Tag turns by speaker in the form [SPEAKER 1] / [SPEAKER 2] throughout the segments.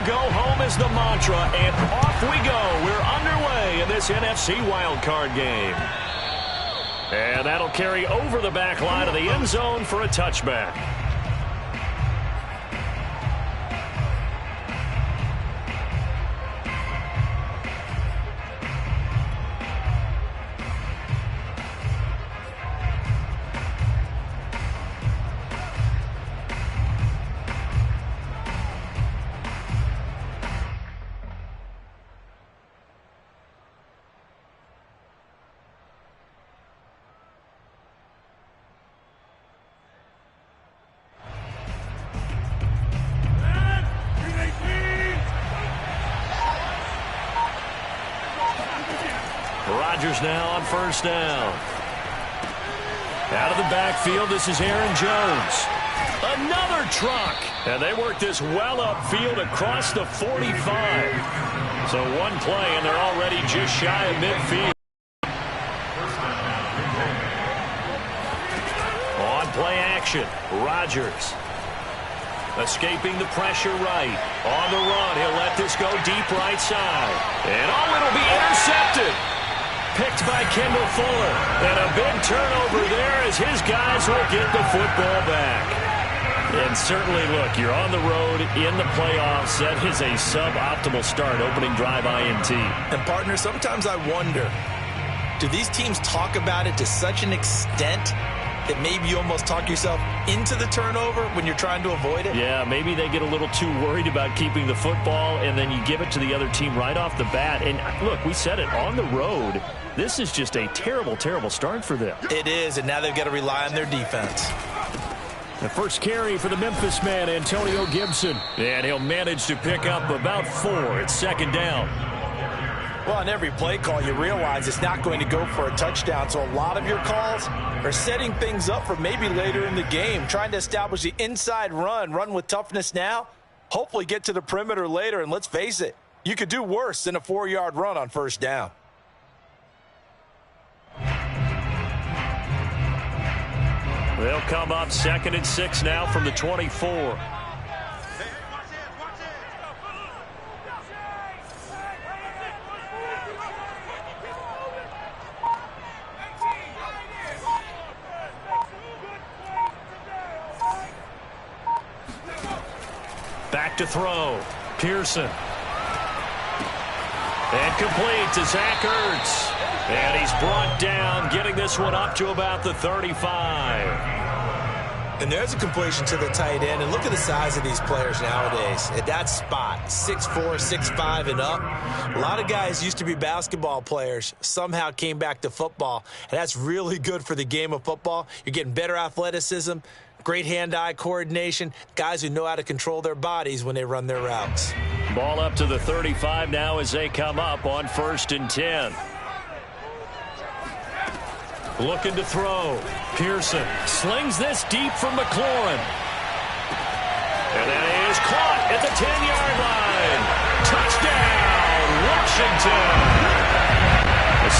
[SPEAKER 1] go home is the mantra, and off we go. We're underway in this NFC wildcard game. And that'll carry over the back line of the end zone for a touchback. Rodgers now on first down. Out of the backfield, this is Aaron Jones. Another truck. And they work this well upfield across the 45. So one play, and they're already just shy of midfield. On play action, Rodgers. Escaping the pressure right. On the run, he'll let this go deep right side. And oh, it'll be intercepted. Picked by Kendall Fuller. And a big turnover there as his guys will get the football back. And certainly, look, you're on the road in the playoffs. That is a suboptimal start, opening drive INT.
[SPEAKER 2] And, partner, sometimes I wonder, do these teams talk about it to such an extent that maybe you almost talk yourself into the turnover when you're trying to avoid it?
[SPEAKER 1] Yeah, maybe they get a little too worried about keeping the football, and then you give it to the other team right off the bat. And, look, we said it, on the road, this is just a terrible, terrible start for them.
[SPEAKER 2] It is, and now they've got to rely on their defense.
[SPEAKER 1] The first carry for the Memphis man, Antonio Gibson. And he'll manage to pick up about 4. It's second down.
[SPEAKER 2] Well, on every play call, you realize it's not going to go for a touchdown. So a lot of your calls are setting things up for maybe later in the game, trying to establish the inside run with toughness now, hopefully get to the perimeter later. And let's face it, you could do worse than a 4-yard run on first down.
[SPEAKER 1] They'll come up 2nd and 6 now from the 24. Back to throw. Pearson. And complete to Zach Ertz. And he's brought down, getting this one up to about the 35.
[SPEAKER 2] And there's a completion to the tight end. And look at the size of these players nowadays. At that spot, 6'4", 6'5", and up. A lot of guys used to be basketball players, somehow came back to football. And that's really good for the game of football. You're getting better athleticism, great hand-eye coordination, guys who know how to control their bodies when they run their routes.
[SPEAKER 1] Ball up to the 35 now as they come up on 1st and 10. Looking to throw. Pearson slings this deep from McLaurin. And that is caught at the 10-yard line. Touchdown, Washington.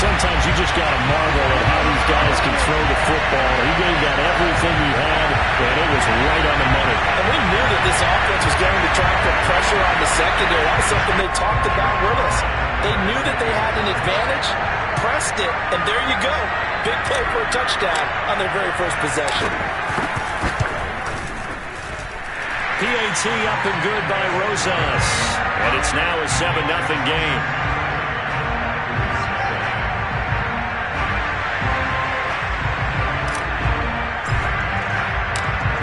[SPEAKER 1] Sometimes you just got to marvel at how these guys can throw the football. He gave that everything he had, and it was right on the money.
[SPEAKER 2] And we knew that this offense was going to try to put pressure on the secondary. That was something they talked about with us. They knew that they had an advantage, pressed it, and there you go. Big play for a touchdown on their very first possession.
[SPEAKER 1] PAT up and good by Rosas. And it's now a 7-0 game.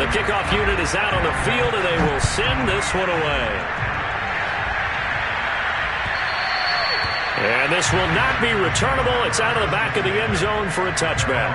[SPEAKER 1] The kickoff unit is out on the field, and they will send this one away. And this will not be returnable. It's out of the back of the end zone for a touchback.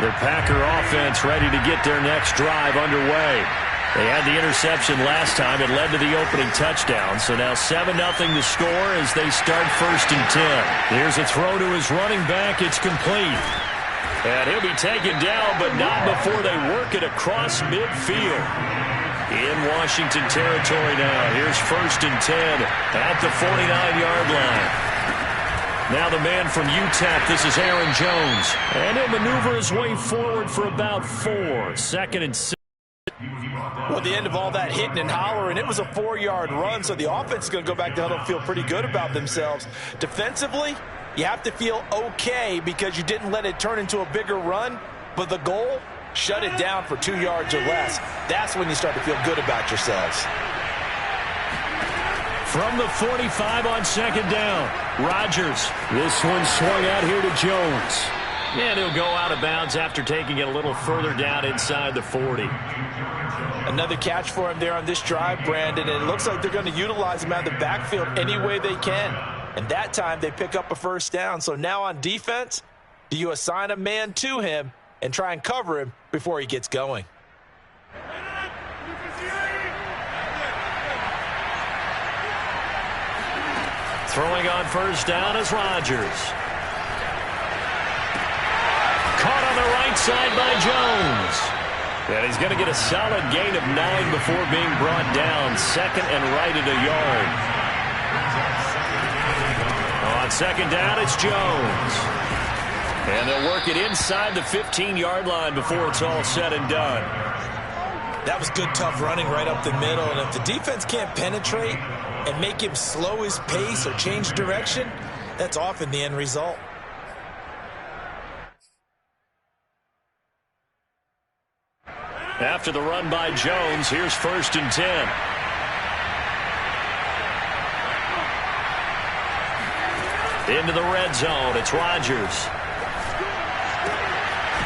[SPEAKER 1] The Packer offense ready to get their next drive underway. They had the interception last time. It led to the opening touchdown. So now 7-0 to score as they start 1st and 10. Here's a throw to his running back. It's complete. And he'll be taken down, but not before they work it across midfield. In Washington territory now. Here's 1st and 10 at the 49-yard line. Now the man from UTEP, this is Aaron Jones. And he'll maneuver his way forward for about 4. 2nd and 6.
[SPEAKER 2] Well, at the end of all that hitting and hollering, it was a 4-yard run, so the offense is going to go back to huddle and feel pretty good about themselves. Defensively, you have to feel okay because you didn't let it turn into a bigger run, but the goal, shut it down for 2 yards or less. That's when you start to feel good about yourselves.
[SPEAKER 1] From the 45 on 2nd down, Rodgers. This one swung out here to Jones. And he'll go out of bounds after taking it a little further down inside the 40.
[SPEAKER 2] Another catch for him there on this drive, Brandon, and it looks like they're going to utilize him out of the backfield any way they can. And that time they pick up a 1st down. So now on defense, do you assign a man to him and try and cover him before he gets going?
[SPEAKER 1] Throwing on 1st down is Rodgers. Caught on the right side by Jones. And he's going to get a solid gain of 9 before being brought down. 2nd and right at a yard. On 2nd down, it's Jones. And they'll work it inside the 15-yard line before it's all said and done.
[SPEAKER 2] That was good, tough running right up the middle. And if the defense can't penetrate and make him slow his pace or change direction, that's often the end result.
[SPEAKER 1] After the run by Jones, here's 1st and 10. Into the red zone, it's Rodgers.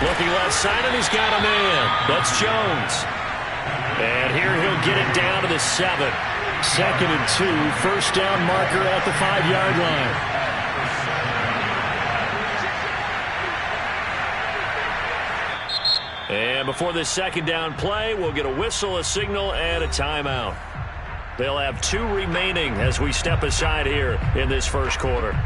[SPEAKER 1] Looking left side, and he's got a man. That's Jones. And here he'll get it down to the 7. 2nd and 2, 1st down marker at the 5-yard line. And before this 2nd down play, we'll get a whistle, a signal, and a timeout. They'll have 2 remaining as we step aside here in this 1st quarter.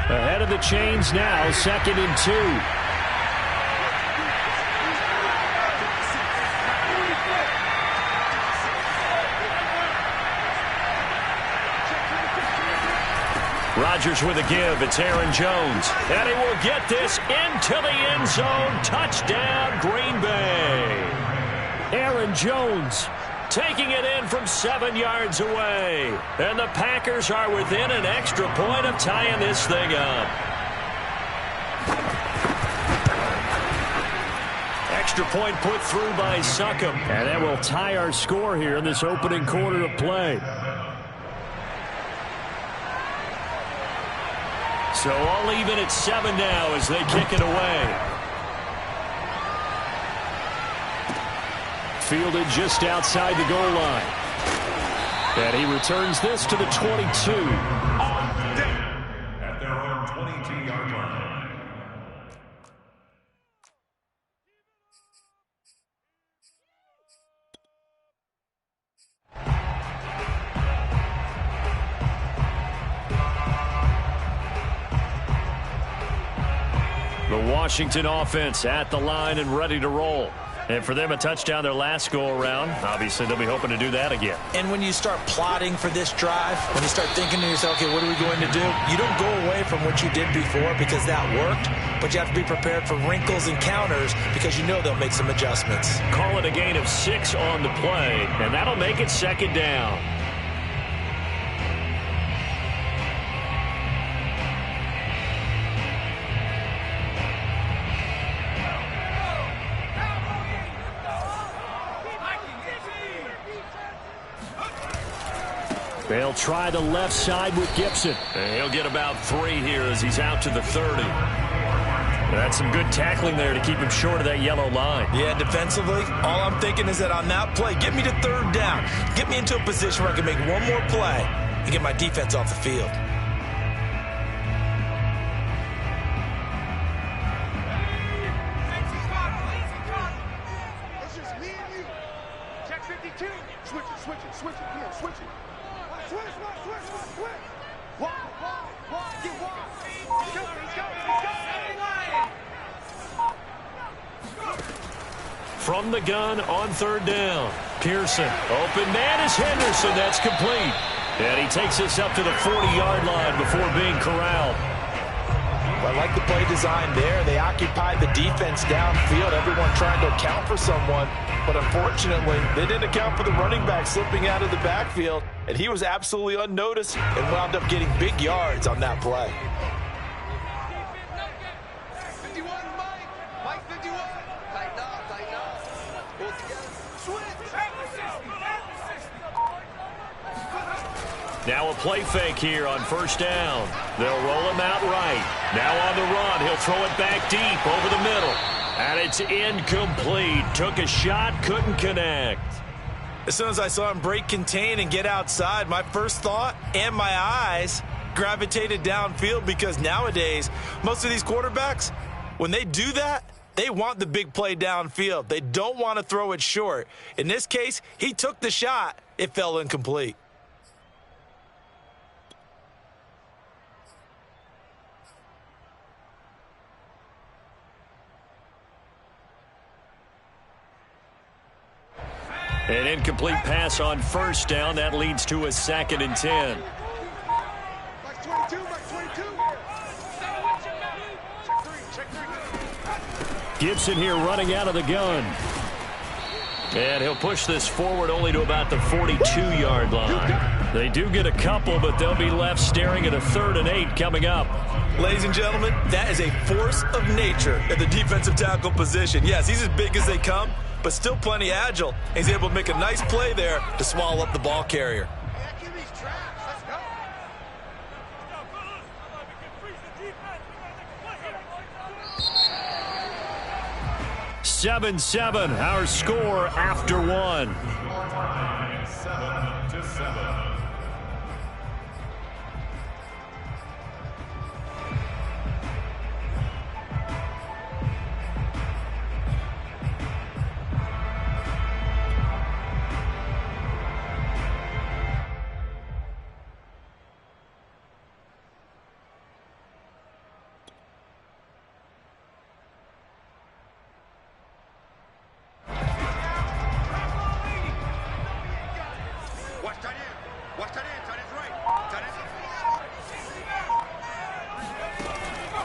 [SPEAKER 1] Ahead of the chains now, 2nd and 2. Rodgers with a give. It's Aaron Jones. And he will get this into the end zone. Touchdown, Green Bay. Aaron Jones taking it in from 7 yards away. And the Packers are within an extra point of tying this thing up. Extra point put through by Succop. And that will tie our score here in this opening quarter of play. So all even at 7 now as they kick it away. Fielded just outside the goal line. And he returns this to the 22.
[SPEAKER 3] At their own 22-yard line.
[SPEAKER 1] The Washington offense at the line and ready to roll. And for them, a touchdown their last go-around. Obviously, they'll be hoping to do that again.
[SPEAKER 2] And when you start plotting for this drive, when you start thinking to yourself, okay, what are we going to do? You don't go away from what you did before because that worked, but you have to be prepared for wrinkles and counters because you know they'll make some adjustments.
[SPEAKER 1] Call it a gain of 6 on the play, and that'll make it 2nd down. They'll try the left side with Gibson. And he'll get about 3 here as he's out to the 30. That's some good tackling there to keep him short of that yellow line.
[SPEAKER 2] Yeah, defensively, all I'm thinking is that on that play, get me to 3rd down. Get me into a position where I can make one more play and get my defense off the field.
[SPEAKER 1] From the gun on third down. Pearson. Open man is Henderson. That's complete. And he takes us up to the 40-yard line before being corralled.
[SPEAKER 2] I like the play design there. They occupied the defense downfield, everyone trying to account for someone. But unfortunately, they didn't account for the running back slipping out of the backfield, and he was absolutely unnoticed and wound up getting big yards on that play.
[SPEAKER 1] Now a play fake here on first down. They'll roll him out right. Now on the run, he'll throw it back deep over the middle. And it's incomplete. Took a shot, couldn't connect.
[SPEAKER 2] As soon as I saw him break contain and get outside, my first thought and my eyes gravitated downfield, because nowadays, most of these quarterbacks, when they do that, they want the big play downfield. They don't want to throw it short. In this case, he took the shot. It fell incomplete.
[SPEAKER 1] An incomplete pass on first down. That leads to a 2nd and 10. Gibson here running out of the gun. And he'll push this forward only to about the 42-yard line. They do get a couple, but they'll be left staring at a 3rd and 8 coming up.
[SPEAKER 2] Ladies and gentlemen, that is a force of nature at the defensive tackle position. Yes, he's as big as they come, but still plenty agile. He's able to make a nice play there to swallow up the ball carrier.
[SPEAKER 1] 7-7, our score after one.
[SPEAKER 3] 7-7.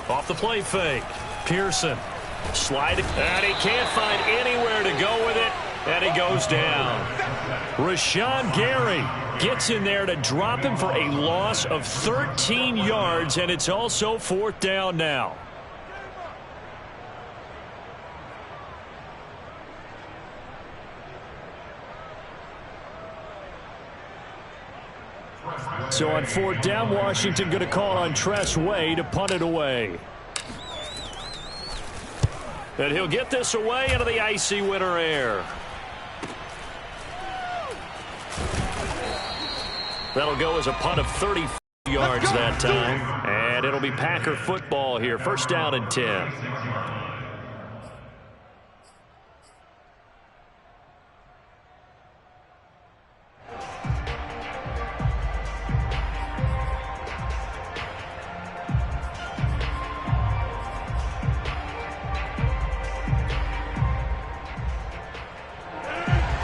[SPEAKER 1] Off the play fake. Pearson sliding, and he can't find anywhere to go with it, and he goes down. Rashawn Gary gets in there to drop him for a loss of 13 yards, and it's also 4th down now. So on 4th down, Washington going to call on Tress Way to punt it away. And he'll get this away into the icy winter air. That'll go as a punt of 30 yards that time. And it'll be Packer football here. 1st down and 10.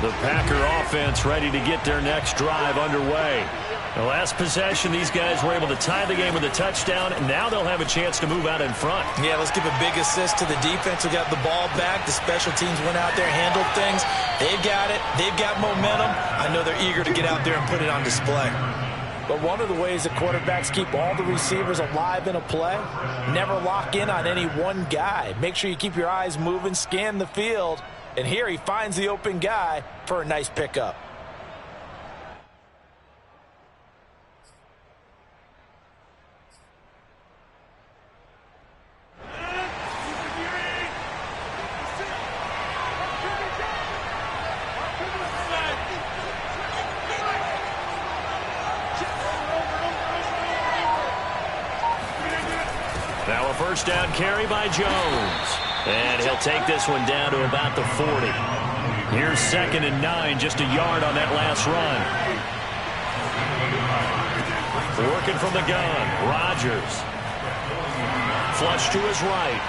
[SPEAKER 1] The Packer offense ready to get their next drive underway. The last possession, these guys were able to tie the game with a touchdown, and now they'll have a chance to move out in front.
[SPEAKER 2] Yeah, let's give a big assist to the defense who got the ball back. The special teams went out there, handled things. They've got it. They've got momentum. I know they're eager to get out there and put it on display. But one of the ways that quarterbacks keep all the receivers alive in a play, never lock in on any one guy. Make sure you keep your eyes moving, scan the field. And here he finds the open guy for a nice pickup.
[SPEAKER 1] Now a 1st down carry by Jones. And he'll take this one down to about the 40. Here's 2nd and 9, just a yard on that last run. Working from the gun, Rodgers. Flush to his right.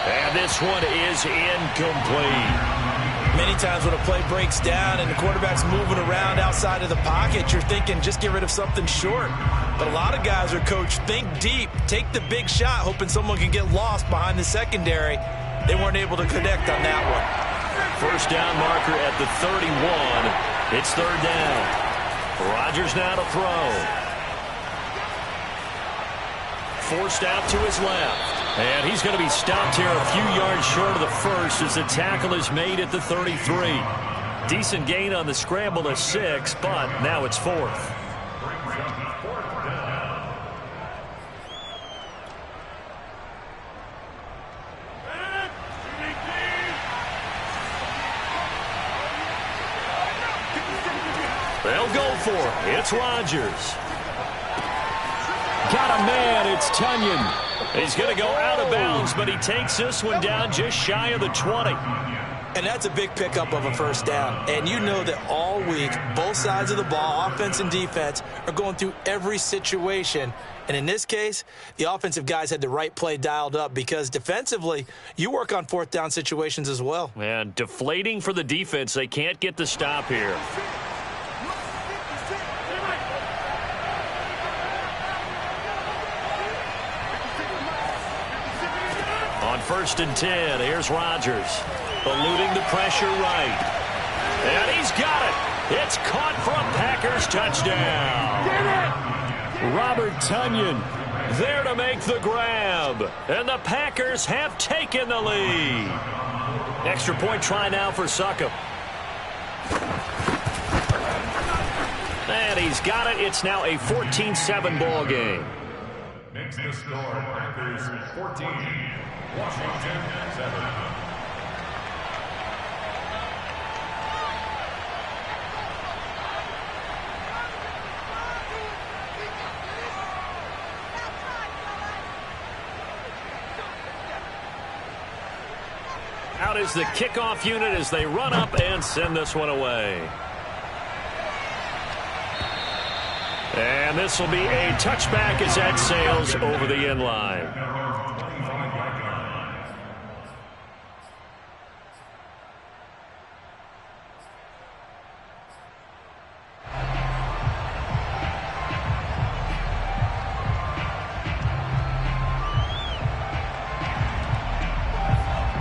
[SPEAKER 1] And this one is incomplete.
[SPEAKER 2] Many times when a play breaks down and the quarterback's moving around outside of the pocket, you're thinking just get rid of something short. But a lot of guys are coached, think deep, take the big shot, hoping someone can get lost behind the secondary. They weren't able to connect on that one.
[SPEAKER 1] First down marker at the 31. It's 3rd down. Rodgers now to throw. Forced out to his left. And he's going to be stopped here a few yards short of the first as the tackle is made at the 33. Decent gain on the scramble to 6, but now it's 4th. They'll go for it. It's Rodgers. Got a man. It's Tunyon. He's going to go out of bounds, but he takes this one down just shy of the 20.
[SPEAKER 2] And that's a big pickup of a first down. And you know that all week, both sides of the ball, offense and defense, are going through every situation. And in this case, the offensive guys had the right play dialed up because defensively, you work on 4th down situations as well.
[SPEAKER 1] And deflating for the defense. They can't get the stop here. On 1st and 10, here's Rodgers. Eluding the pressure right. And he's got it. It's caught from Packers touchdown. Robert Tunyon there to make the grab. And the Packers have taken the lead. Extra point try now for Succop. And he's got it. It's now a 14-7 ball game.
[SPEAKER 3] Makes the score Packers 14, Washington 7.
[SPEAKER 1] Out is the kickoff unit as they run up and send this one away. And this will be a touchback as that sails over the end line.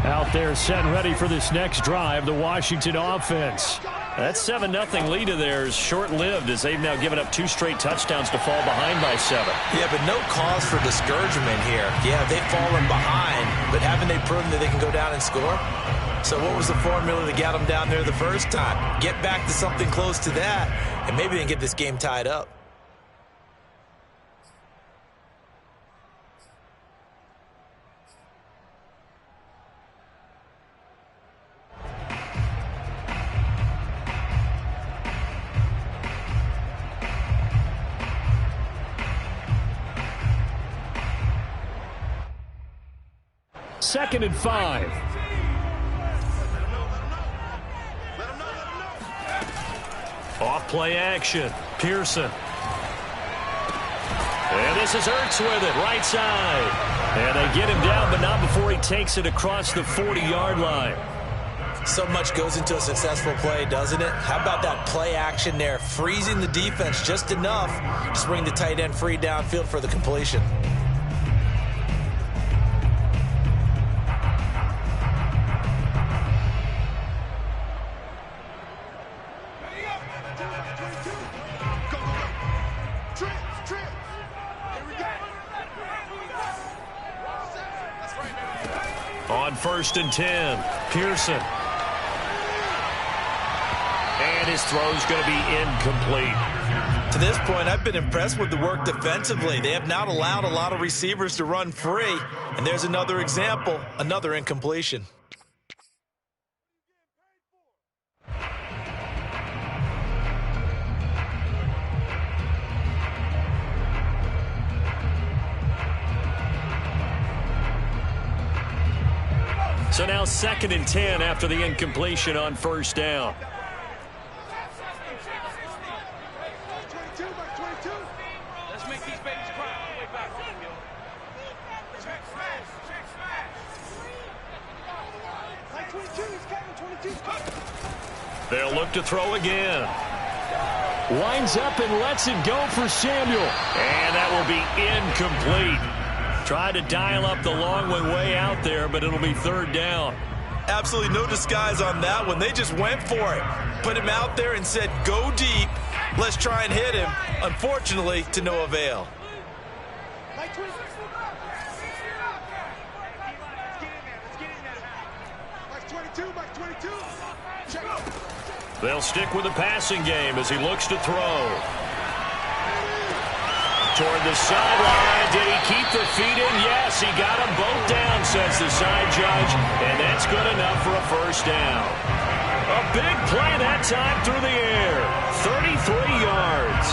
[SPEAKER 1] Out there set and ready for this next drive, the Washington offense. That 7-0 lead of theirs short-lived as they've now given up 2 straight touchdowns to fall behind by 7.
[SPEAKER 2] Yeah, but no cause for discouragement here. Yeah, they've fallen behind, but haven't they proven that they can go down and score? So what was the formula that got them down there the first time? Get back to something close to that, and maybe they can get this game tied up.
[SPEAKER 1] Second and 5. Off play action. Pearson. And this is Ertz with it, right side. And they get him down, but not before he takes it across the 40-yard line.
[SPEAKER 2] So much goes into a successful play, doesn't it? How about that play action there, freezing the defense just enough to bring the tight end free downfield for the completion.
[SPEAKER 1] On 1st and 10, Pearson. And his throw's going to be incomplete.
[SPEAKER 2] To this point, I've been impressed with the work defensively. They have not allowed a lot of receivers to run free. And there's another example, another incompletion.
[SPEAKER 1] So now 2nd and 10 after the incompletion on first down.
[SPEAKER 4] Let's make these babies cry on the way back home, yo. Check smash. Like 22, he's coming, 22's coming.
[SPEAKER 1] They'll look to throw again. Winds up and lets it go for Samuel. And that will be incomplete. Tried to dial up the long one way out there, but it'll be 3rd down.
[SPEAKER 2] Absolutely no disguise on that one. They just went for it. Put him out there and said, go deep. Let's try and hit him. Unfortunately, to no avail.
[SPEAKER 1] They'll stick with the passing game as he looks to throw. Toward the sideline. Did he keep the feet in? Yes, he got them both down, says the side judge. And that's good enough for a 1st down. A big play that time through the air. 33 yards.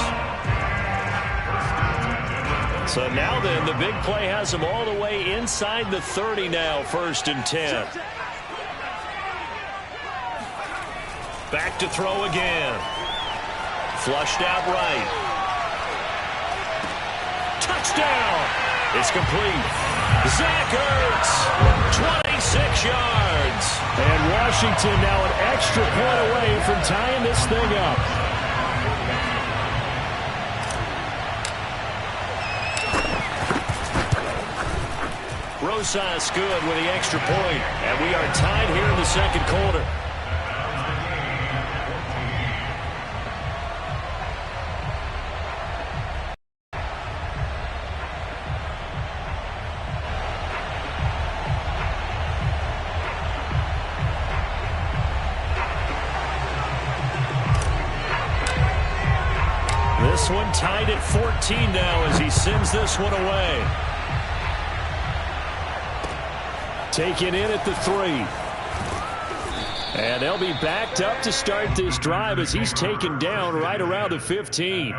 [SPEAKER 1] So now then, the big play has him all the way inside the 30 now, 1st and 10. Back to throw again. Flushed out right. Touchdown. It's complete. Zach Ertz, 26 yards.
[SPEAKER 5] And Washington now an extra point away from tying this thing up.
[SPEAKER 1] Rosas good with the extra point. And we are tied here in the 2nd quarter. This one tied at 14 now as he sends this one away.
[SPEAKER 5] Taken in at the 3. And they'll be backed up to start this drive as he's taken down right around the 15.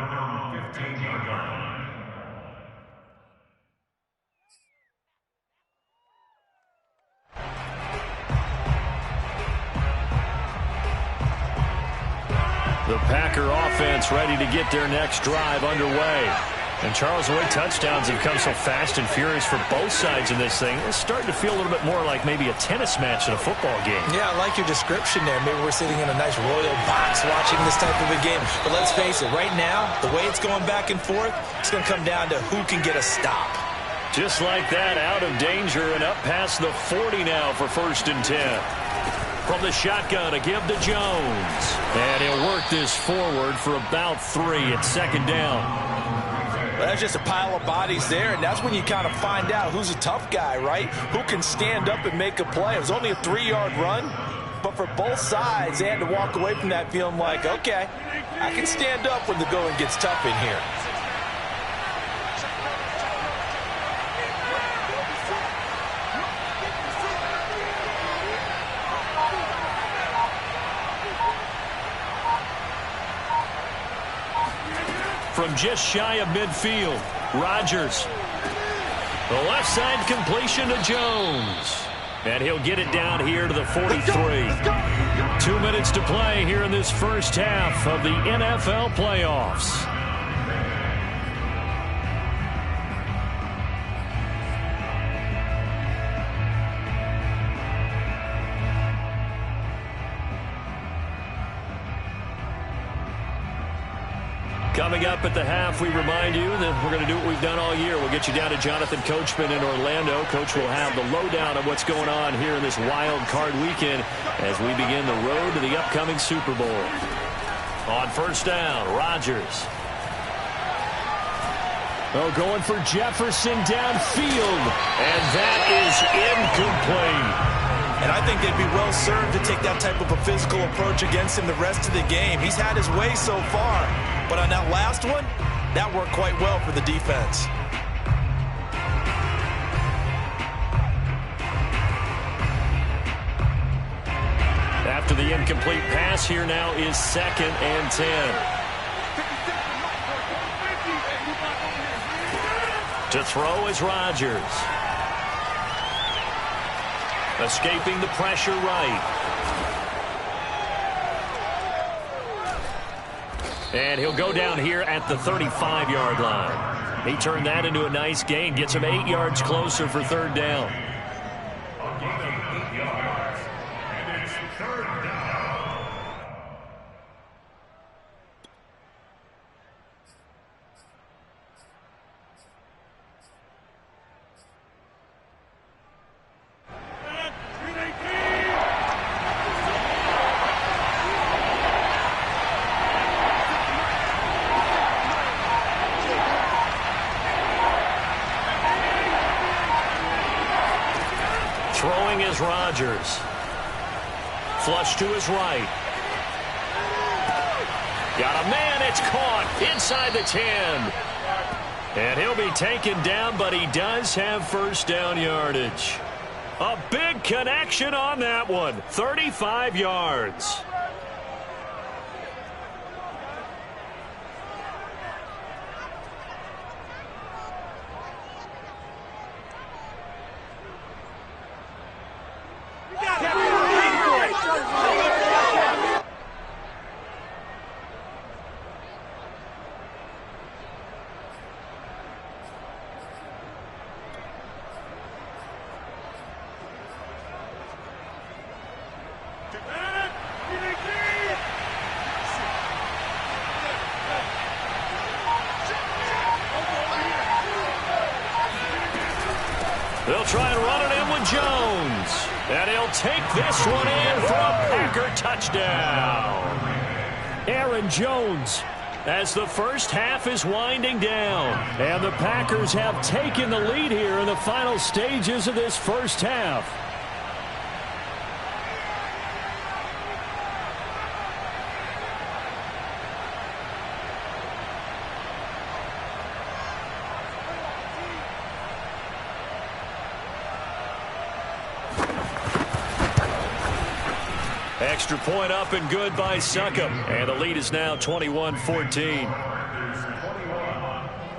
[SPEAKER 1] The Packer offense ready to get their next drive underway. And Charles, the way touchdowns have come so fast and furious for both sides in this thing, it's starting to feel a little bit more like maybe a tennis match in a football game.
[SPEAKER 2] Yeah, I like your description there. Maybe we're sitting in a nice royal box watching this type of a game. But let's face it, right now, the way it's going back and forth, it's going to come down to who can get a stop.
[SPEAKER 1] Just like that, out of danger and up past the 40 now for 1st and 10. From the shotgun to give to Jones. And he'll work this forward for about 3 at 2nd down.
[SPEAKER 2] Well, that's just a pile of bodies there, and that's when you kind of find out who's a tough guy, right? Who can stand up and make a play. It was only a 3-yard run, but for both sides, they had to walk away from that feeling like, okay, I can stand up when the going gets tough in here.
[SPEAKER 1] From just shy of midfield, Rodgers. The left side completion to Jones. And he'll get it down here to the 43. 2 minutes to play here in this first half of the NFL playoffs. Coming up at the half, we remind you that we're going to do what we've done all year. We'll get you down to Jonathan Coachman in Orlando. Coach will have the lowdown of what's going on here in this wild card weekend as we begin the road to the upcoming Super Bowl. On first down, Rodgers.
[SPEAKER 5] Oh, going for Jefferson downfield.
[SPEAKER 1] And that is incomplete.
[SPEAKER 2] And I think they'd be well served to take that type of a physical approach against him the rest of the game. He's had his way so far. But on that last one, that worked quite well for the defense.
[SPEAKER 1] After the incomplete pass, here now is 2nd and 10. To throw is Rodgers. Escaping the pressure right. And he'll go down here at the 35-yard line. He turned that into a nice gain. Gets him 8 yards closer for third down.
[SPEAKER 3] A gain of 8 yards. And it's third down.
[SPEAKER 1] Throwing is Rodgers. Flush to his right. Got a man. It's caught inside the 10. And he'll be taken down, but he does have first down yardage. A big connection on that one. 35 yards. They'll try and run it in with Jones. And he'll take this one in for a Packer touchdown. Aaron Jones, as the first half is winding down. And the Packers have taken the lead here in the final stages of this first half. Extra point up and good by Succop. And the lead is now 21-14.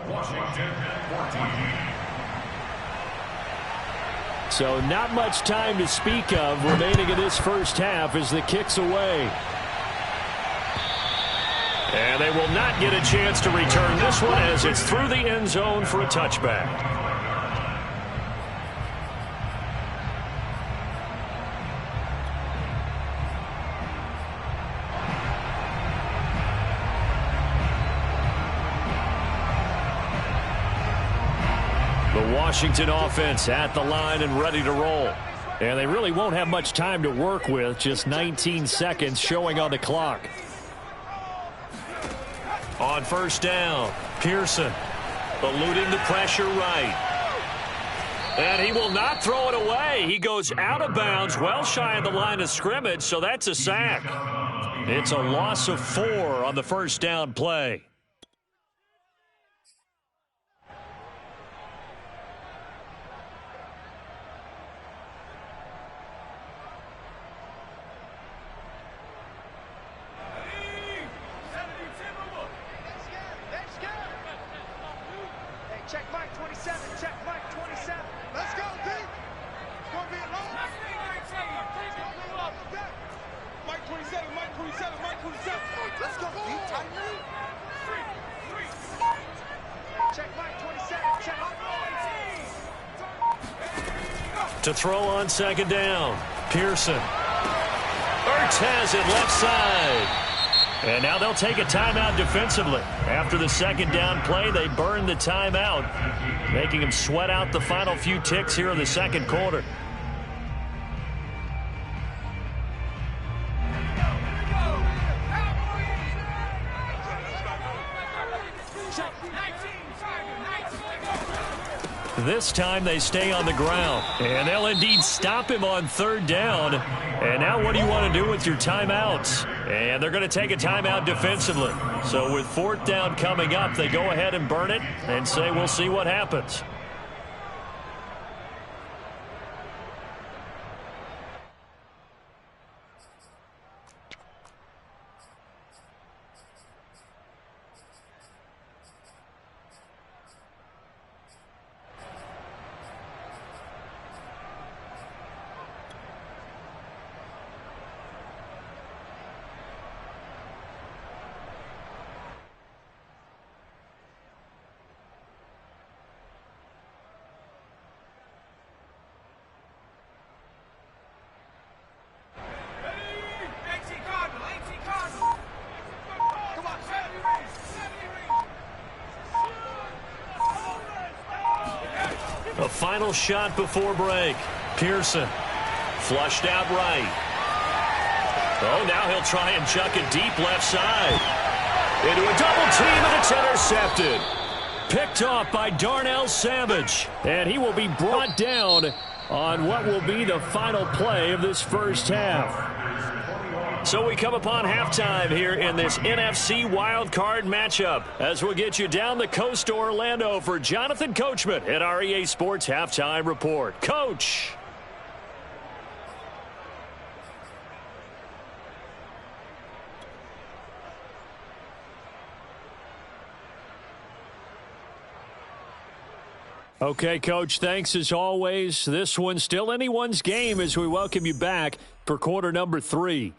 [SPEAKER 3] Washington 14.
[SPEAKER 5] So not much time to speak of remaining in this first half as the kick's away.
[SPEAKER 1] And they will not get a chance to return this one as it's through the end zone for a touchback. Washington offense at the line and ready to roll. And they really won't have much time to work with. Just 19 seconds showing on the clock. On first down, Pearson eluding the pressure right. And he will not throw it away. He goes out of bounds, well shy of the line of scrimmage, so that's a sack. It's a loss of 4 on the first down play.
[SPEAKER 4] Check Mike 27. Check Mike 27. Let's go, D. It's going to be a long. Mike 27. Mike 27. Mike 27. Let's go, D. Tighten it. Check Mike 27. Check
[SPEAKER 1] To throw on second down, Pearson. Ertz has it left side. And now they'll take a timeout defensively. After the second down play, they burn the timeout, making them sweat out the final few ticks here in the second quarter. This time they stay on the ground, and they'll indeed stop him on third down. And now what do you want to do with your timeouts? And they're going to take a timeout defensively. So with fourth down coming up, they go ahead and burn it and say we'll see what happens. final shot before break. Pearson flushed out right. Oh, now he'll try and chuck it deep left side. Into a double team, and it's intercepted. Picked off by Darnell Savage. And he will be brought down on what will be the final play of this first half. So we come upon halftime here in this NFC wildcard matchup as we'll get you down the coast to Orlando for Jonathan Coachman at our EA Sports Halftime Report. Coach. Okay, Coach, thanks as always. This one's still anyone's game as we welcome you back for quarter number 3.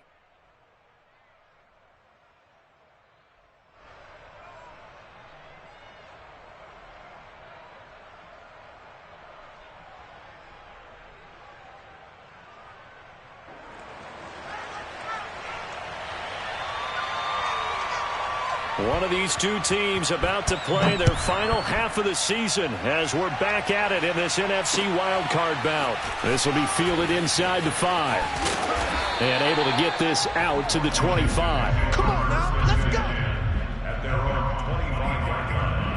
[SPEAKER 1] One of these two teams about to play their final half of the season as we're back at it in this NFC wildcard bout. This will be fielded inside the 5. And able to get this out to the 25.
[SPEAKER 4] Come on now, let's go.
[SPEAKER 3] At their own 25-yard line.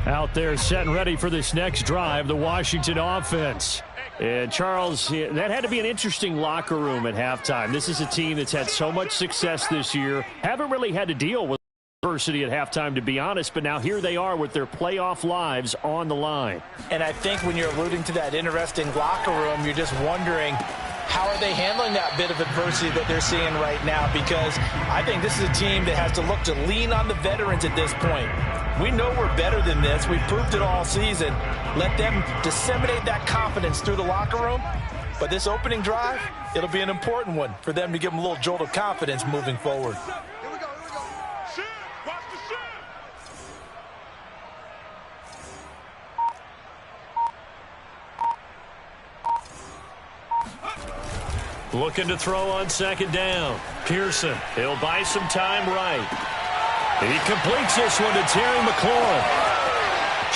[SPEAKER 5] Out there set and ready for this next drive, the Washington offense. And, Charles, that had to be an interesting locker room at halftime. This is a team that's had so much success this year. Haven't really had to deal with adversity at halftime, to be honest, but now here they are with their playoff lives on the line.
[SPEAKER 2] And I think when you're alluding to that interesting locker room, you're just wondering, how are they handling that bit of adversity that they're seeing right now? Because I think this is a team that has to look to lean on the veterans at this point. We know we're better than this. We've proved it all season. Let them disseminate that confidence through the locker room. But this opening drive, it'll be an important one for them to give them a little jolt of confidence moving forward.
[SPEAKER 4] Here we go, here we go. Shit, watch the shit.
[SPEAKER 1] Looking to throw on second down. Pearson, he'll buy some time right. He completes this one to Terry McLaurin.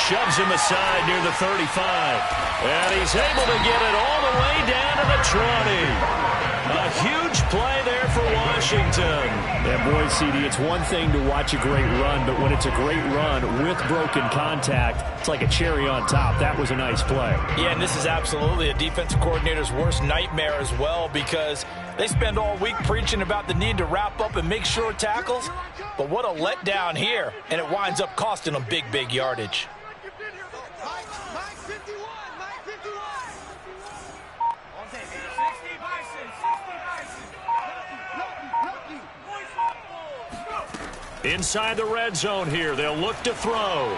[SPEAKER 1] Shoves him aside near the 35. And he's able to get it all the way down to the 20. A huge play there for Washington.
[SPEAKER 5] And boy, CD, it's one thing to watch a great run, but when it's a great run with broken contact, it's like a cherry on top. That was a nice play.
[SPEAKER 2] Yeah, and this is absolutely a defensive coordinator's worst nightmare as well, because they spend all week preaching about the need to wrap up and make short tackles. But what a letdown here, and it winds up costing them big, big yardage.
[SPEAKER 4] Mike 51, Mike 51. On tape, 60 Bison, 60 Bison.
[SPEAKER 1] Inside the red zone here, they'll look to throw.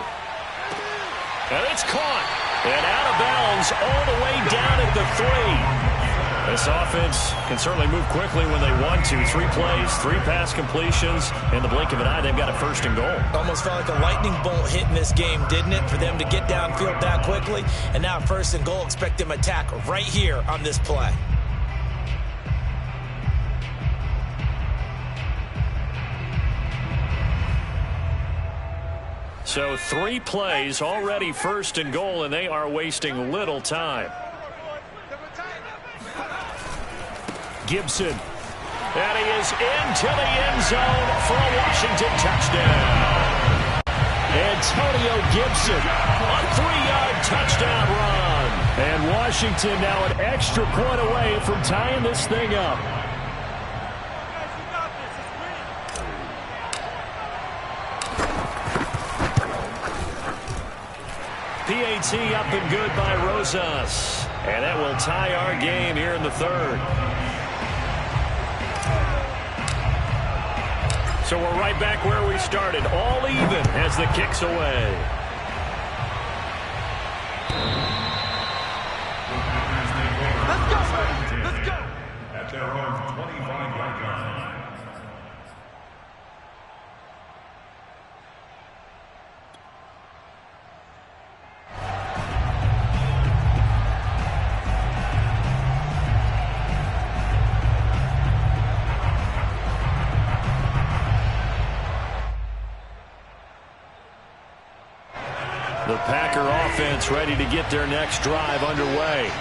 [SPEAKER 1] And it's caught. And out of bounds all the way down at the 3. This offense can certainly move quickly when they want to. 3 plays, 3 pass completions. In the blink of an eye, they've got a first and goal.
[SPEAKER 2] Almost felt like a lightning bolt hit in this game, didn't it? For them to get downfield that quickly. And now first and goal, expect them to attack right here on this play.
[SPEAKER 1] So 3 plays already first and goal, and they are wasting little time. Gibson. And he is into the end zone for a Washington touchdown.
[SPEAKER 5] Antonio Gibson.
[SPEAKER 1] A 3-yard touchdown run.
[SPEAKER 5] And Washington now an extra point away from tying this thing up.
[SPEAKER 1] PAT up and good by Rosas. And that will tie our game here in the 3rd. So we're right back where we started, all even as the kick's away.
[SPEAKER 4] Let's go, let's go.
[SPEAKER 3] At their own 25-yard line.
[SPEAKER 5] The Packer offense ready to get their next drive underway.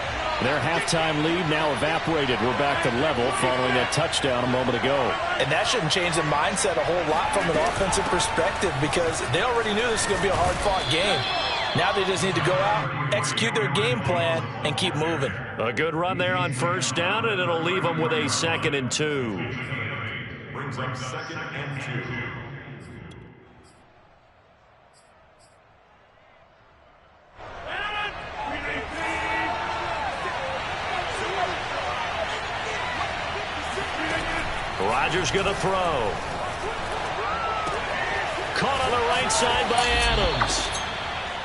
[SPEAKER 5] Their halftime lead now evaporated. We're back to level following that touchdown a moment ago.
[SPEAKER 2] And that shouldn't change the mindset a whole lot from an offensive perspective because they already knew this was going to be a hard-fought game. Now they just need to go out, execute their game plan, and keep moving.
[SPEAKER 1] A good run there on first down, and it'll leave them with a 2nd and 2.
[SPEAKER 3] Brings up 2nd and 2.
[SPEAKER 1] Rodgers going to throw. Caught on the right side by Adams.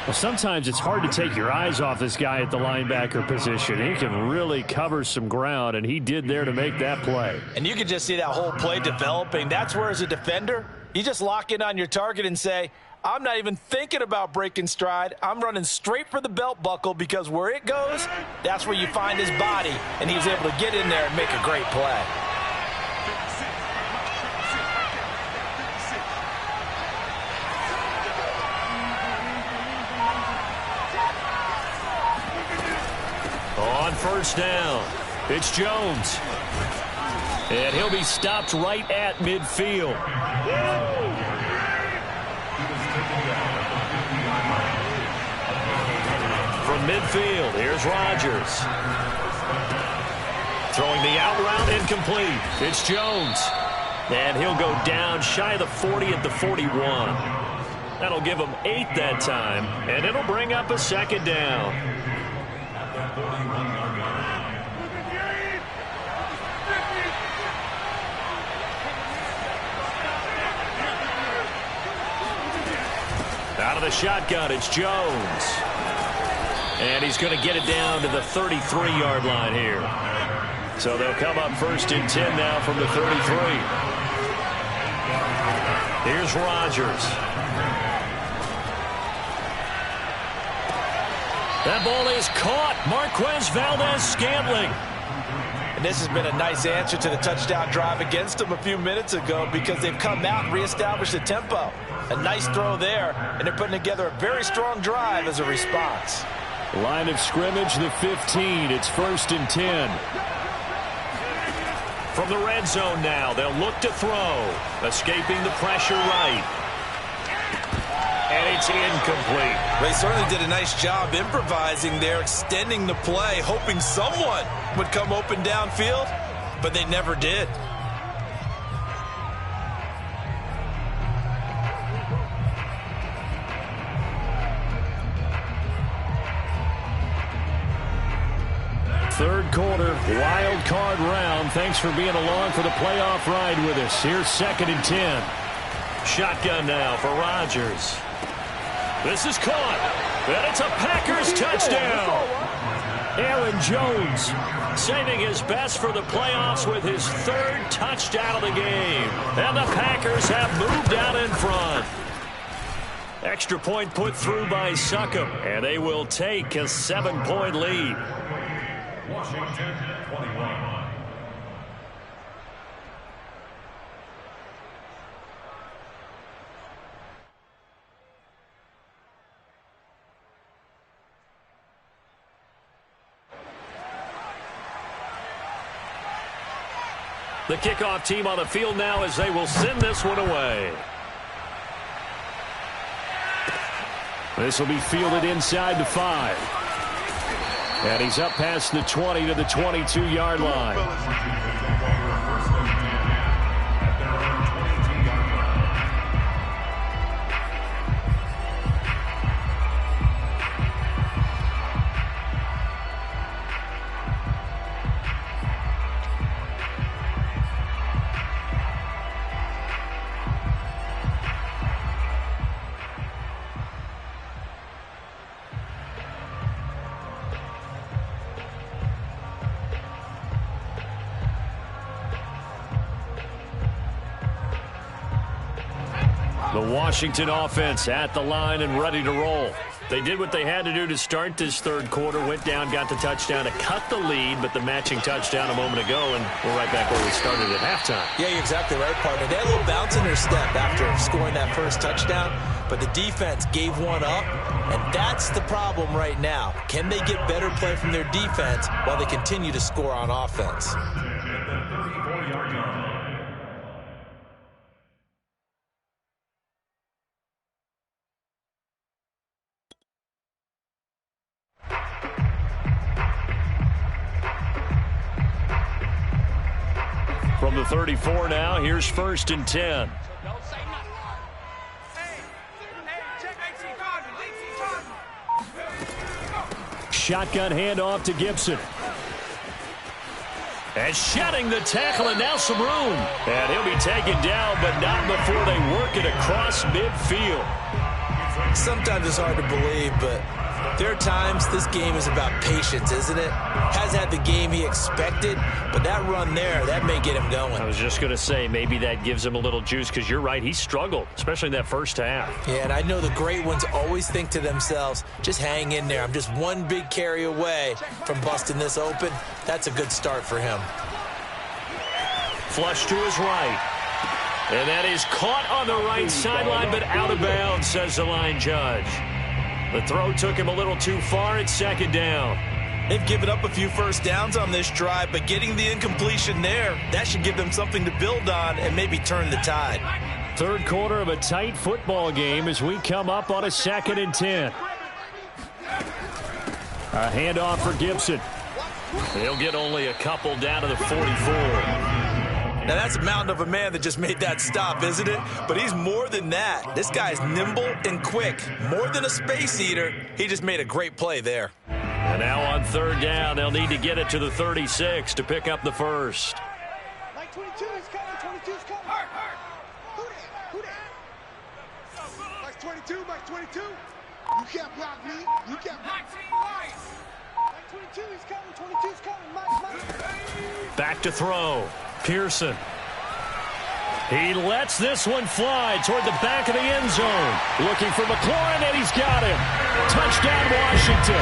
[SPEAKER 5] Well, sometimes it's hard to take your eyes off this guy at the linebacker position. He can really cover some ground, and he did there to make that play.
[SPEAKER 2] And you can just see that whole play developing. That's where, as a defender, you just lock in on your target and say, I'm not even thinking about breaking stride. I'm running straight for the belt buckle because where it goes, that's where you find his body. And he was able to get in there and make a great play.
[SPEAKER 1] On first down, it's Jones. And he'll be stopped right at midfield. From midfield, here's Rodgers. Throwing the out route incomplete. It's Jones. And he'll go down shy of the 40 at the 41. That'll give him 8 that time, and it'll bring up a 2nd down. Out of the shotgun, it's Jones. And he's going to get it down to the 33-yard line here. So they'll come up 1st and 10 now from the 33. Here's Rodgers. That ball is caught. Marquez Valdez-Scantling.
[SPEAKER 2] And this has been a nice answer to the touchdown drive against them a few minutes ago because they've come out and reestablished the tempo. A nice throw there, and they're putting together a very strong drive as a response.
[SPEAKER 5] Line of scrimmage, the 15. It's 1st and 10.
[SPEAKER 1] From the red zone now, they'll look to throw. Escaping the pressure right. And it's incomplete.
[SPEAKER 2] They certainly did a nice job improvising there, extending the play, hoping someone would come open downfield, but they never did.
[SPEAKER 5] Third quarter, wild card round. Thanks for being along for the playoff ride with us. Here's 2nd and 10.
[SPEAKER 1] Shotgun now for Rodgers. This is caught. And it's a Packers touchdown. Aaron Jones saving his best for the playoffs with his 3rd touchdown of the game. And the Packers have moved out in front. Extra point put through by Succop. And they will take a 7-point lead.
[SPEAKER 3] Washington 21.
[SPEAKER 1] The kickoff team on the field now as they will send this one away.
[SPEAKER 5] This will be fielded inside the 5. And he's up past the 20 to the 22-yard line. The Washington offense at the line and ready to roll. They did what they had to do to start this third quarter, went down, got the touchdown to cut the lead, but the matching touchdown a moment ago, and we're right back where we started at halftime.
[SPEAKER 2] Yeah, you're exactly right, partner. They had a little bounce in their step after scoring that first touchdown. but the defense gave one up, and that's the problem right now. Can they get better play from their defense while they continue to score on offense?
[SPEAKER 5] From the 34 now, here's 1st and 10. Shotgun handoff to Gibson. And shedding the tackle, and now some room. And he'll be taken down, but not before they work it across midfield.
[SPEAKER 2] Sometimes it's hard to believe, but there are times this game is about patience, isn't it? Hasn't had the game he expected, but that run there, that may get him going.
[SPEAKER 5] I was just going to say, maybe that gives him a little juice, because you're right, he struggled, especially in that first half.
[SPEAKER 2] Yeah, and I know the great ones always think to themselves, just hang in there. I'm just one big carry away from busting this open. That's a good start for him.
[SPEAKER 5] Flush to his right. And that is caught on the right sideline, but out of bounds, says the line judge. The throw took him a little too far. It's 2nd down.
[SPEAKER 2] They've given up a few first downs on this drive, but getting the incompletion there, that should give them something to build on and maybe turn the tide.
[SPEAKER 5] 3rd quarter of a tight football game as we come up on a 2nd and 10. A handoff for Gibson. He'll get only a couple down to the 44.
[SPEAKER 2] Now, that's a mountain of a man that just made that stop, isn't it? But he's more than that. This guy's nimble and quick. More than a space eater, he just made a great play there.
[SPEAKER 5] And now on 3rd down, they'll need to get it to the 36 to pick up the first.
[SPEAKER 4] Mike 22 is coming. 22 is coming. Who that? Mike 22, Mike 22. You can't block me. You can't block me. Mike 22 is coming. 22 is coming. Mike.
[SPEAKER 5] Back to throw. Pearson. He lets this one fly toward the back of the end zone. Looking for McLaurin, and he's got him. Touchdown, Washington.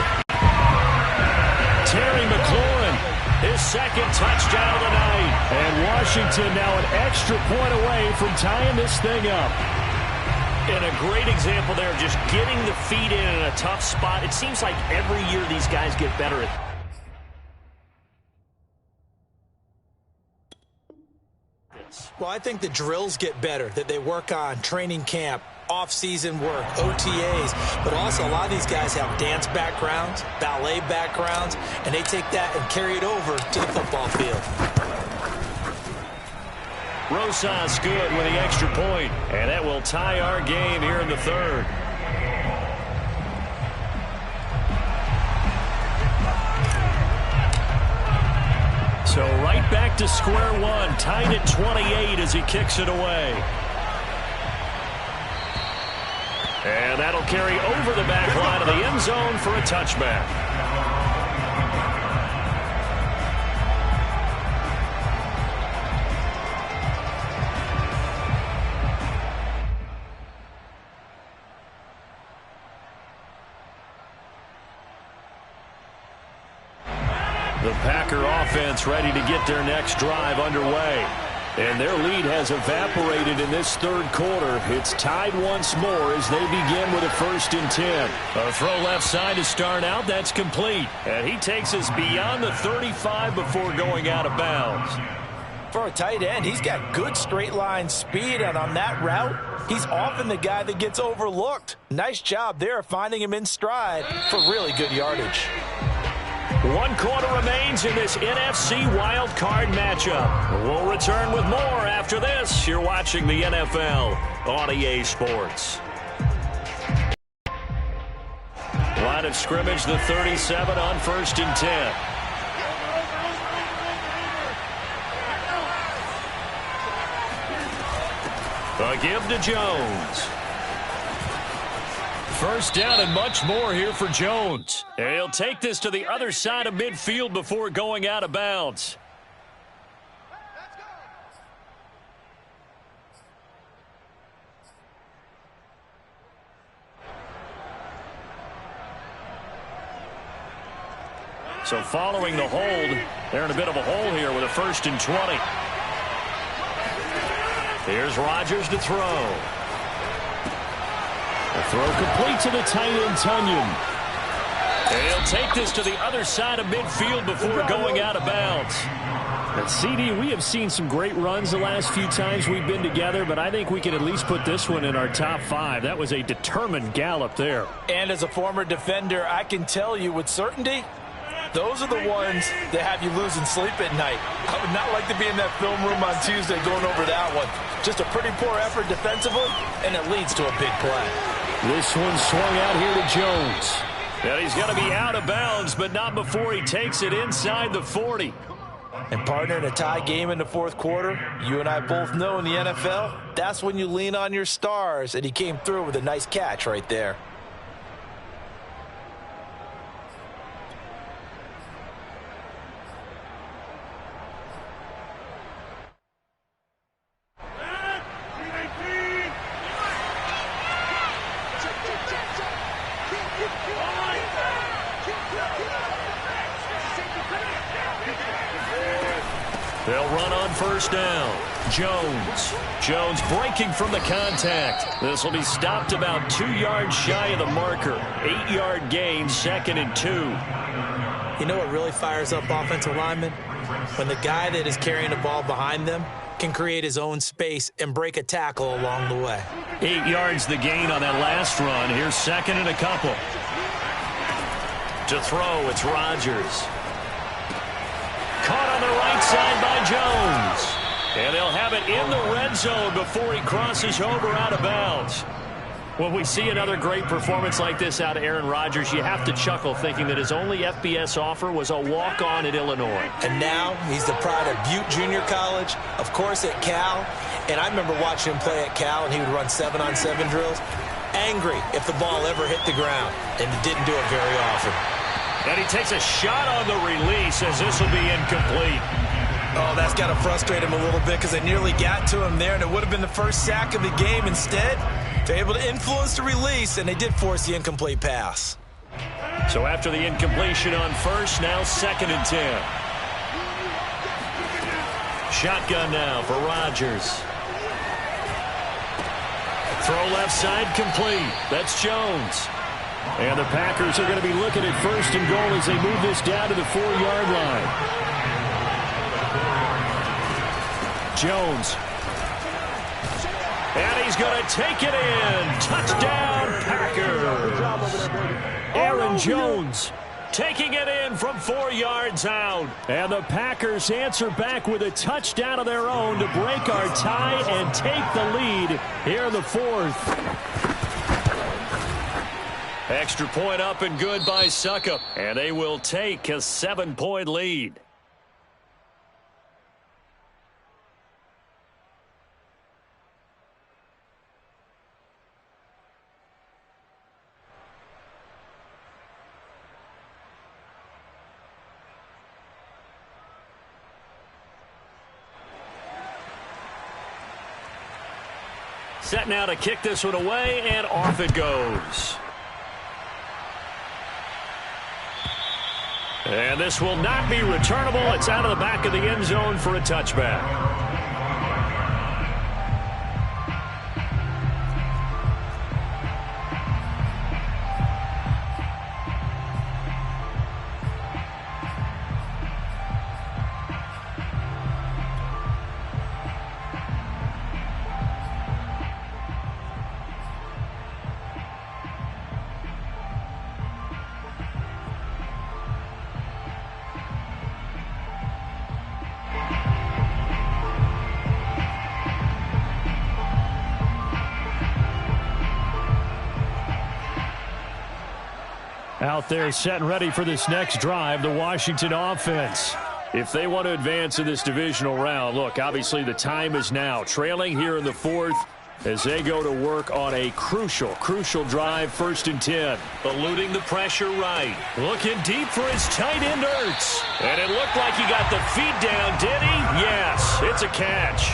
[SPEAKER 5] Terry McLaurin, his 2nd touchdown of the night. And Washington now an extra point away from tying this thing up. And a great example there of just getting the feet in a tough spot. It seems like every year these guys get better at.
[SPEAKER 2] Well, I think the drills get better that they work on, training camp, off-season work, OTAs, but also a lot of these guys have dance backgrounds, ballet backgrounds, and they take that and carry it over to the football field.
[SPEAKER 5] Rosas good with the extra point, and that will tie our game here in the 3rd. So right back to square one, tied at 28 as he kicks it away. And that'll carry over the back line of the end zone for a touchback. The Packer offense ready to get their next drive underway. And their lead has evaporated in this 3rd quarter. It's tied once more as they begin with a 1st and 10. A throw left side to start out. That's complete. And he takes us beyond the 35 before going out of bounds.
[SPEAKER 2] For a tight end, he's got good straight line speed, and on that route, he's often the guy that gets overlooked. Nice job there finding him in stride for really good yardage.
[SPEAKER 5] 1 quarter remains in this NFC Wild Card matchup. We'll return with more after this. You're watching the NFL on EA Sports. Line of scrimmage, the 37 on 1st and 10. A give to Jones. 1st down and much more here for Jones. And he'll take this to the other side of midfield before going out of bounds. So following the hold, they're in a bit of a hole here with a 1st and 20. Here's Rodgers to throw. Throw complete to the tight end, Tunyon. He'll take this to the other side of midfield before going out of bounds. And CD, we have seen some great runs the last few times we've been together, but I think we can at least put this one in our top 5. That was a determined gallop there.
[SPEAKER 2] And as a former defender, I can tell you with certainty, those are the ones that have you losing sleep at night. I would not like to be in that film room on Tuesday going over that one. Just a pretty poor effort defensively, and it leads to a big play.
[SPEAKER 5] This one swung out here to Jones. And he's going to be out of bounds, but not before he takes it inside the 40.
[SPEAKER 2] And partner, in a tie game in the fourth quarter, you and I both know in the NFL, that's when you lean on your stars, and he came through with a nice catch right there.
[SPEAKER 5] They'll run on first down. Jones breaking from the contact. This will be stopped about 2 yards shy of the marker. 8-yard gain, 2nd and 2.
[SPEAKER 2] You know what really fires up offensive linemen? When the guy that is carrying the ball behind them can create his own space and break a tackle along the way.
[SPEAKER 5] 8 yards the gain on that last run. Here's 2nd and a couple. To throw, it's Rodgers. Caught on the right side by Jones. And they'll have it in the red zone before he crosses over out of bounds. When we see another great performance like this out of Aaron Rodgers, you have to chuckle thinking that his only FBS offer was a walk-on at Illinois.
[SPEAKER 2] And now he's the pride of Butte Junior College, of course at Cal. And I remember watching him play at Cal, and he would run 7-on-7 drills. Angry if the ball ever hit the ground, and he didn't do it very often.
[SPEAKER 5] And he takes a shot on the release as this will be incomplete.
[SPEAKER 2] Oh, that's got to frustrate him a little bit because they nearly got to him there, and it would have been the first sack of the game. Instead, they're able to influence the release, and they did force the incomplete pass.
[SPEAKER 5] So after the incompletion on first, now 2nd and 10. Shotgun now for Rodgers. Throw left side complete. That's Jones. And the Packers are going to be looking at 1st and goal as they move this down to the 4-yard line. Jones. And he's going to take it in. Touchdown, Packers. Aaron Jones taking it in from 4 yards out. And the Packers answer back with a touchdown of their own to break our tie and take the lead here in the 4th. Extra point up and good by Suckup. And they will take a 7-point lead. Set now to kick this one away, and off it goes. And this will not be returnable. It's out of the back of the end zone for a touchback. Out there set and ready for this next drive, the Washington offense. If they want to advance in this divisional round, look, obviously the time is now. Trailing here in the 4th as they go to work on a crucial drive, 1st and 10. Eluding the pressure right. Looking deep for his tight end, Ertz. And it looked like he got the feet down, did he? Yes, it's a catch.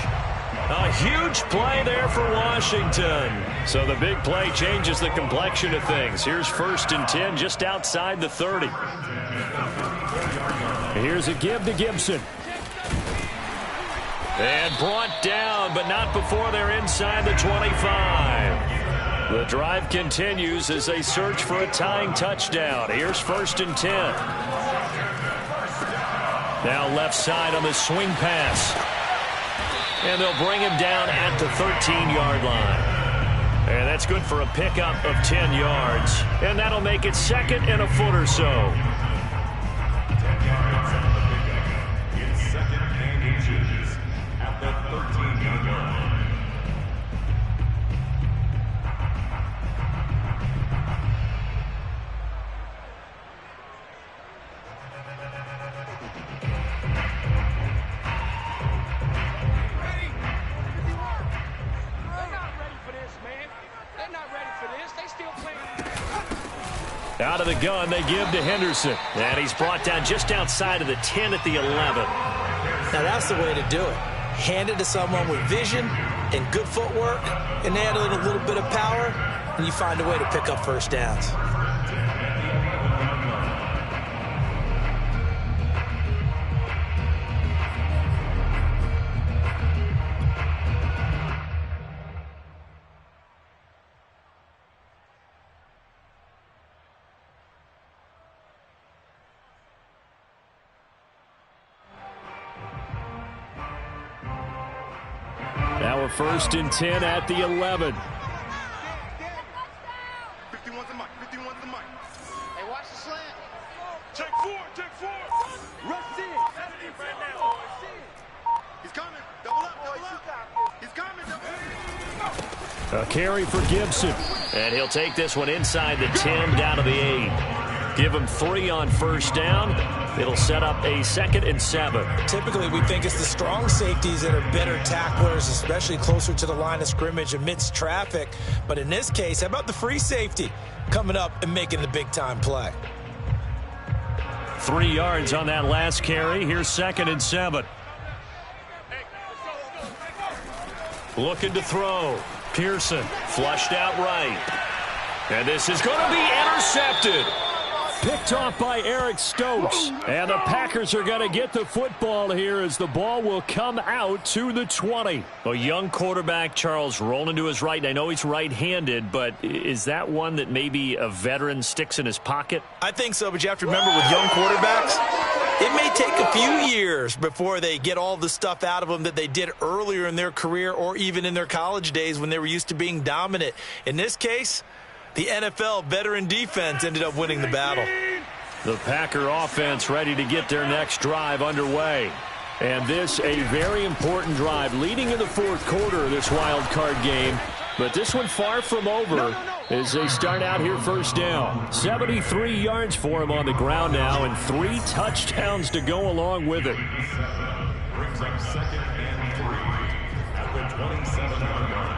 [SPEAKER 5] A huge play there for Washington. So the big play changes the complexion of things. Here's 1st and 10 just outside the 30. Here's a give to Gibson. And brought down, but not before they're inside the 25. The drive continues as they search for a tying touchdown. Here's 1st and 10. Now left side on the swing pass. And they'll bring him down at the 13-yard line. And that's good for a pickup of 10 yards. And that'll make it 2nd and a foot or so.
[SPEAKER 3] 10 yards on the pickup. It's 2nd and inches at the 13-yard line.
[SPEAKER 5] Out of the gun, they give to Henderson. And he's brought down just outside of the 10 at the 11.
[SPEAKER 2] Now, that's the way to do it. Hand it to someone with vision and good footwork, and add a little bit of power, and you find a way to pick up first downs.
[SPEAKER 5] Now a 1st and 10 at the 11.
[SPEAKER 4] 51's the mic. 51's the mic.
[SPEAKER 6] Hey, watch the slant.
[SPEAKER 4] Check 4. Check 4. Rush in. Right now. He's coming. Double up. Double up. He's coming. Double up.
[SPEAKER 5] A carry for Gibson. And he'll take this one inside the 10 down to the 8. Give him 3 on 1st down. It'll set up a 2nd and 7.
[SPEAKER 2] Typically, we think it's the strong safeties that are better tacklers, especially closer to the line of scrimmage amidst traffic. But in this case, how about the free safety coming up and making the big-time play?
[SPEAKER 5] 3 yards on that last carry. Here's 2nd and 7. Looking to throw. Pearson flushed out right. And this is going to be intercepted. Picked off by Eric Stokes. And the Packers are going to get the football here as the ball will come out to the 20. A young quarterback, Charles, rolling to his right. I know he's right-handed, but is that one that maybe a veteran sticks in his pocket?
[SPEAKER 2] I think so, but you have to remember with young quarterbacks, it may take a few years before they get all the stuff out of them that they did earlier in their career or even in their college days when they were used to being dominant. In this case, the NFL veteran defense ended up winning the battle.
[SPEAKER 5] The Packer offense ready to get their next drive underway. And this a very important drive leading in the 4th quarter of this wild card game. But this one far from over as they start out here 1st down. 73 yards for him on the ground now and 3 touchdowns to go along with it.
[SPEAKER 3] Brings up 2nd and 3 at the 27-yard line.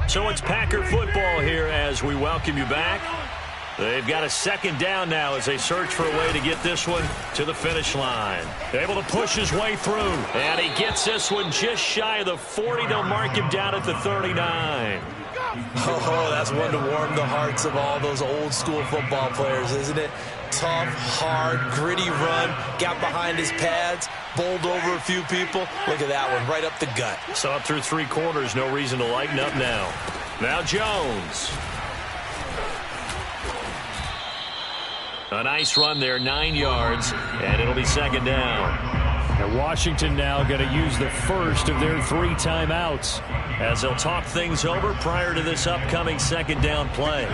[SPEAKER 5] So it's Packer football here as we welcome you back. They've got a 2nd down now as they search for a way to get this one to the finish line. Able to push his way through. And he gets this one just shy of the 40. They'll mark him down at the 39.
[SPEAKER 2] Oh, that's one to warm the hearts of all those old-school football players, isn't it? Tough, hard, gritty run, got behind his pads, bowled over a few people. Look at that one, right up the gut.
[SPEAKER 5] So up through 3 quarters, no reason to lighten up now. Now Jones. A nice run there, 9 yards, and it'll be 2nd down. And Washington now going to use the first of their 3 timeouts as they'll talk things over prior to this upcoming 2nd down play.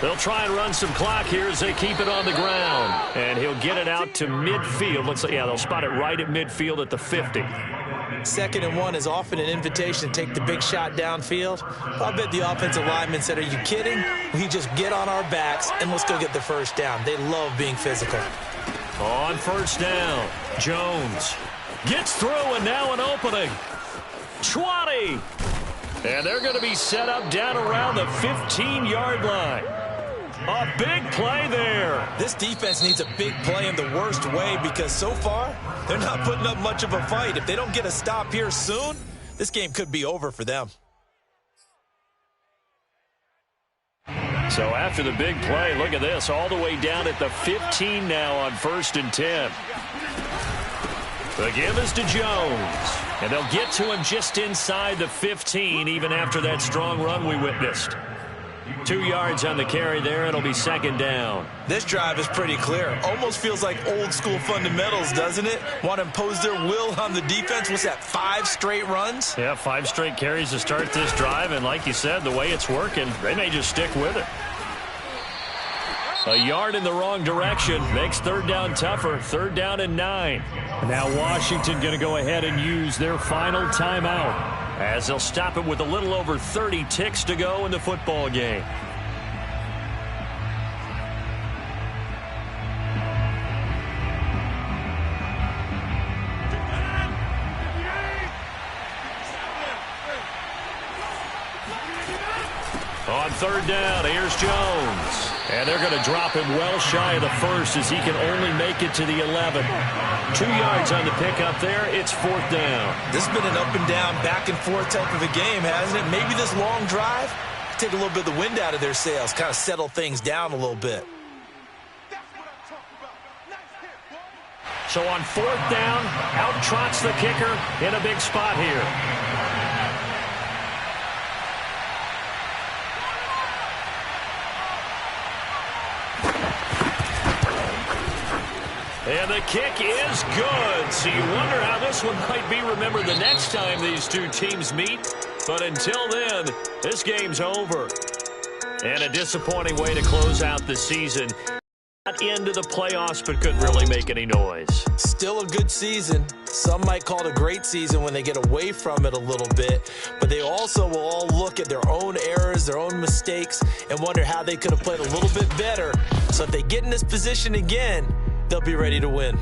[SPEAKER 5] They'll try and run some clock here as they keep it on the ground. And he'll get it out to midfield. Looks like, yeah, they'll spot it right at midfield at the 50.
[SPEAKER 2] 2nd and 1 is often an invitation to take the big shot downfield. I bet the offensive lineman said, are you kidding? We just get on our backs and let's go get the 1st down. They love being physical.
[SPEAKER 5] On 1st down, Jones gets through and now an opening. 20. And they're going to be set up down around the 15-yard line. A big play there.
[SPEAKER 2] This defense needs a big play in the worst way because so far, they're not putting up much of a fight. If they don't get a stop here soon, this game could be over for them.
[SPEAKER 5] So after the big play, look at this, all the way down at the 15 now on 1st and 10. The give is to Jones. And they'll get to him just inside the 15, even after that strong run we witnessed. 2 yards on the carry there. It'll be 2nd down.
[SPEAKER 2] This drive is pretty clear. Almost feels like old school fundamentals, doesn't it? Want to impose their will on the defense. What's that, 5 straight runs?
[SPEAKER 5] Yeah, 5 straight carries to start this drive. And like you said, the way it's working, they may just stick with it. A yard in the wrong direction makes 3rd down tougher. 3rd down and 9. And now Washington going to go ahead and use their final timeout, as they'll stop it with a little over 30 ticks to go in the football game. On 3rd down, here's Jones. And they're going to drop him well shy of the 1st as he can only make it to the 11. 2 yards on the pickup there. It's 4th down.
[SPEAKER 2] This has been an up and down, back and forth type of a game, hasn't it? Maybe this long drive, take a little bit of the wind out of their sails, kind of settle things down a little bit.
[SPEAKER 5] So on 4th down, out trots the kicker in a big spot here. And the kick is good. So you wonder how this one might be remembered the next time these two teams meet. But until then, this game's over. And a disappointing way to close out the season. Not into the playoffs, but couldn't really make any noise.
[SPEAKER 2] Still a good season. Some might call it a great season when they get away from it a little bit. But they also will all look at their own errors, their own mistakes, and wonder how they could have played a little bit better. So if they get in this position again, they'll be ready to win.